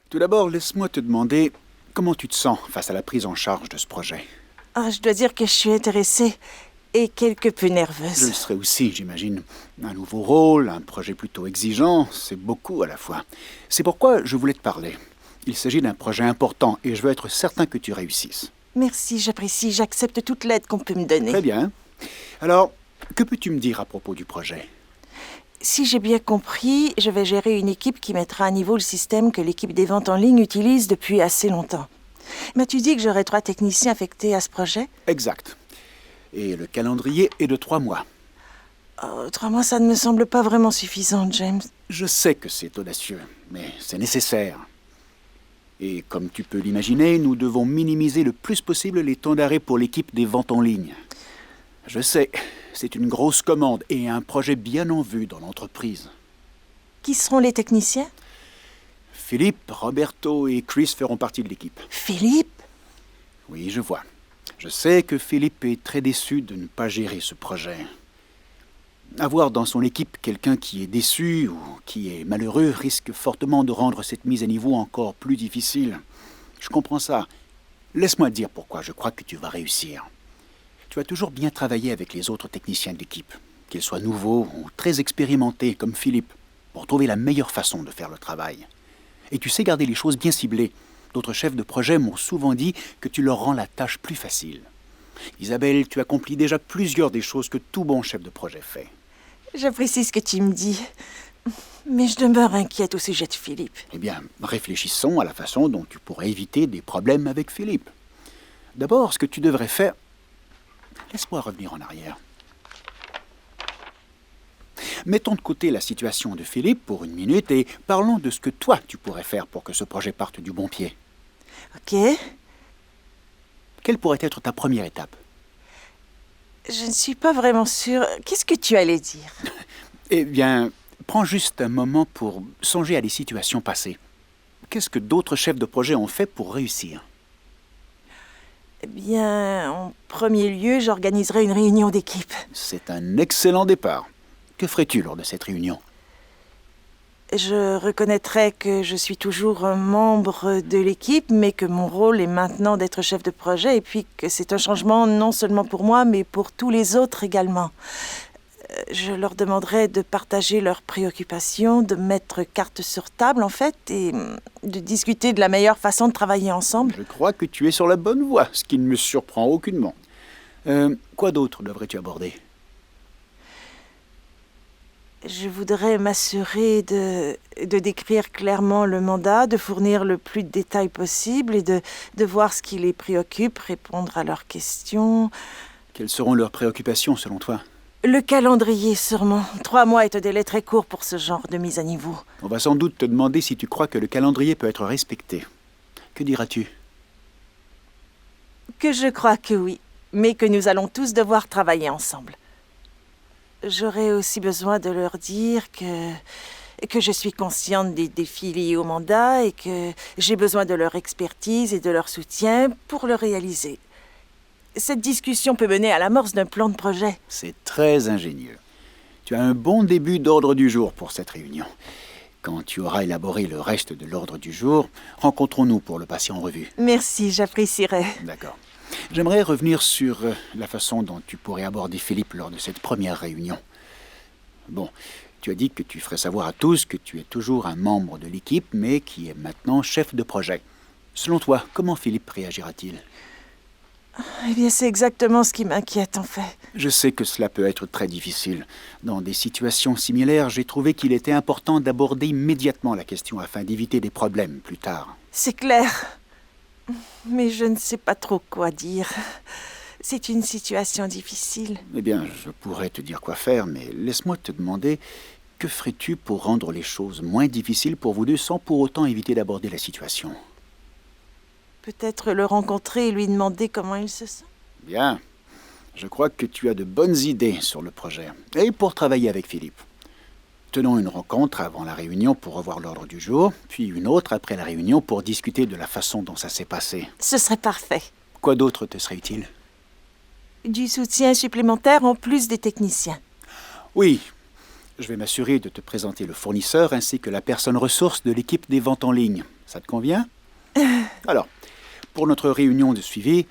Tout d'abord, laisse-moi te demander comment tu te sens face à la prise en charge de ce projet. Ah, je dois dire que je suis intéressée et quelque peu Je nerveuse. le serai aussi, j'imagine. Un nouveau rôle, un projet plutôt exigeant, c'est beaucoup à la fois. C'est pourquoi je voulais te parler. Il s'agit d'un projet important et je veux être certain que tu réussisses. Merci, j'apprécie, j'accepte toute l'aide qu'on peut me donner. Très bien. Alors, que peux-tu me dire à propos du projet? Si j'ai bien compris, je vais gérer une équipe qui mettra à niveau le système que l'équipe des ventes en ligne utilise depuis assez longtemps. M'as-tu dit que j'aurais 3 techniciens affectés à ce projet? Exact. Et le calendrier est de 3 mois. Oh, 3 mois, ça ne me semble pas vraiment suffisant, James. Je sais que c'est audacieux, mais c'est nécessaire. Et comme tu peux l'imaginer, nous devons minimiser le plus possible les temps d'arrêt pour l'équipe des ventes en ligne. Je sais, c'est une grosse commande et un projet bien en vue dans l'entreprise. Qui seront les techniciens? Philippe, Roberto et Chris feront partie de l'équipe. Philippe? Oui, je vois. Je sais que Philippe est très déçu de ne pas gérer ce projet. Avoir dans son équipe quelqu'un qui est déçu ou qui est malheureux risque fortement de rendre cette mise à niveau encore plus difficile. Je comprends ça. Laisse-moi te dire pourquoi je crois que tu vas réussir. Tu as toujours bien travaillé avec les autres techniciens de l'équipe, qu'ils soient nouveaux ou très expérimentés comme Philippe, pour trouver la meilleure façon de faire le travail. Et tu sais garder les choses bien ciblées. D'autres chefs de projet m'ont souvent dit que tu leur rends la tâche plus facile. Isabelle, tu accomplis déjà plusieurs des choses que tout bon chef de projet fait. J'apprécie ce que tu me dis, mais je demeure inquiète au sujet de Philippe. Eh bien, réfléchissons à la façon dont tu pourrais éviter des problèmes avec Philippe. D'abord, ce que tu devrais faire... Laisse-moi revenir en arrière. Mettons de côté la situation de Philippe pour une minute et parlons de ce que toi, tu pourrais faire pour que ce projet parte du bon pied. Ok? Quelle pourrait être ta première étape? Je ne suis pas vraiment sûre. Qu'est-ce que tu allais dire? Eh bien, prends juste un moment pour songer à des situations passées. Qu'est-ce que d'autres chefs de projet ont fait pour réussir? Eh bien, en premier lieu, j'organiserai une réunion d'équipe. C'est un excellent départ. Que ferais-tu lors de cette réunion? Je reconnaîtrai que je suis toujours un membre de l'équipe, mais que mon rôle est maintenant d'être chef de projet, et puis que c'est un changement non seulement pour moi, mais pour tous les autres également. Je leur demanderai de partager leurs préoccupations, de mettre carte sur table, en fait, et de discuter de la meilleure façon de travailler ensemble. Je crois que tu es sur la bonne voie, ce qui ne me surprend aucunement. Quoi d'autre devrais-tu aborder? Je voudrais m'assurer de décrire clairement le mandat, de fournir le plus de détails possible et de voir ce qui les préoccupe, répondre à leurs questions. Quelles seront leurs préoccupations selon toi? Le calendrier, sûrement. 3 mois est un délai très court pour ce genre de mise à niveau. On va sans doute te demander si tu crois que le calendrier peut être respecté. Que diras-tu? Que je crois que oui, mais que nous allons tous devoir travailler ensemble. J'aurais aussi besoin de leur dire que je suis consciente des défis liés au mandat et que j'ai besoin de leur expertise et de leur soutien pour le réaliser. Cette discussion peut mener à l'amorce d'un plan de projet. C'est très ingénieux. Tu as un bon début d'ordre du jour pour cette réunion. Quand tu auras élaboré le reste de l'ordre du jour, rencontrons-nous pour le passer en revue. Merci, j'apprécierais. D'accord. J'aimerais revenir sur la façon dont tu pourrais aborder Philippe lors de cette première réunion. Bon, tu as dit que tu ferais savoir à tous que tu es toujours un membre de l'équipe, mais qui est maintenant chef de projet. Selon toi, comment Philippe réagira-t-il? Eh bien, c'est exactement ce qui m'inquiète, en fait. Je sais que cela peut être très difficile. Dans des situations similaires, j'ai trouvé qu'il était important d'aborder immédiatement la question afin d'éviter des problèmes plus tard. C'est clair. Mais je ne sais pas trop quoi dire. C'est une situation difficile. Eh bien, je pourrais te dire quoi faire, mais laisse-moi te demander, que ferais-tu pour rendre les choses moins difficiles pour vous deux sans pour autant éviter d'aborder la situation? Peut-être le rencontrer et lui demander comment il se sent. Bien. Je crois que tu as de bonnes idées sur le projet. Et pour travailler avec Philippe. Tenons une rencontre avant la réunion pour revoir l'ordre du jour, puis une autre après la réunion pour discuter de la façon dont ça s'est passé. Ce serait parfait. Quoi d'autre te serait utile? Du soutien supplémentaire en plus des techniciens. Oui. Je vais m'assurer de te présenter le fournisseur ainsi que la personne ressource de l'équipe des ventes en ligne. Ça te convient? Alors, pour notre réunion de suivi,